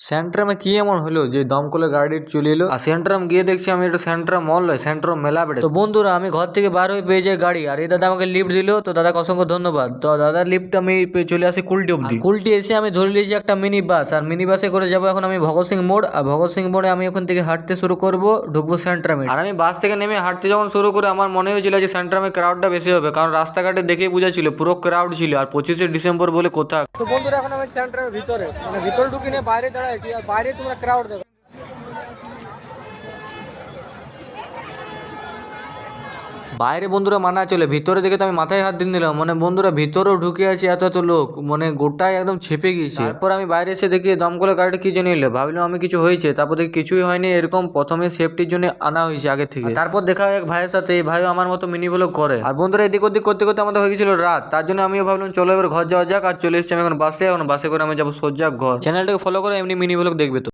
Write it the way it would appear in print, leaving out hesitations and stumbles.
সেন্ট্রামে কি এমন হলো যে দমকলের গাড়ি চলে এলো আর সেন্ট্রাম গিয়ে দেখছি আমি এটা সেন্ট্রাম মল নয় সেন্ট্রাম মেলা বেড়ে। তো বন্ধুরা আমি ঘর থেকে বার হয়ে পেয়ে যাই গাড়ি আর এই দাদা আমাকে লিফট দিল, তো দাদাকে অসংখ্য ধন্যবাদ। তো দাদার লিফট আমি চলে আসি কুলটি অব্দি। কুলটি এসে আমি ধরে নিয়েছি একটা মিনি বাস আর মিনি বাসে করে যাবো এখন আমি ভগৎ সিং মোড়। আর ভগৎ সিং মোড়ে আমি ওখান থেকে হাঁটতে শুরু করবো, ঢুকবো সেন্ট্রামে। আর আমি বাস থেকে নেমে হাঁটতে যখন শুরু করে আমার মনে হয়েছিল যে সেন্ট্রামে ক্রাউডটা বেশি হবে, কারণ রাস্তাঘাটে দেখেই বোঝা ছিল পুরো ক্রাউড ছিল আর 25শে ডিসেম্বর বলে কোথা। তো বন্ধুরা এখন আমি সেন্ট্রামের ভিতরে মানে ভিতরে ঢুকি নিয়ে বাইরে দাঁড়াইছি আর বাইরে তোমরা ক্রাউড দেখো। বাইরে বন্ধুরা মানা চলে, ভিতরে দেখে তো আমি মাথায় হাত দিয়ে দিলাম, মানে বন্ধুরা ভিতরেও ঢুকে আছে এত এত লোক, মানে গোটাই একদম ছেপে গিয়েছে। তারপর আমি বাইরে এসে দেখি দমকলের গাড়িটা কি জন্য এলো, ভাবলাম আমি কিছু হয়েছে, তারপর দেখি কিছুই হয়নি, এরকম প্রথমে সেফটির জন্য আনা হয়েছে আগে থেকে। তারপর দেখা হয় এক ভাইয়ের সাথে, এই ভাইও আমার মতো মিনি ব্লগ করে। আর বন্ধুরা এদিক ওদিক করতে করতে আমাদের হয়ে গেছিল রাত, তার জন্য আমিও ভাবলাম চলো এবার ঘর যাওয়া যাক। আর চলে এসেছি আমি এখন বাসে করে আমি যাবো সোজা ঘর। চ্যানেলটাকে ফলো করে এমনি মিনি ব্লগ দেখবে তো।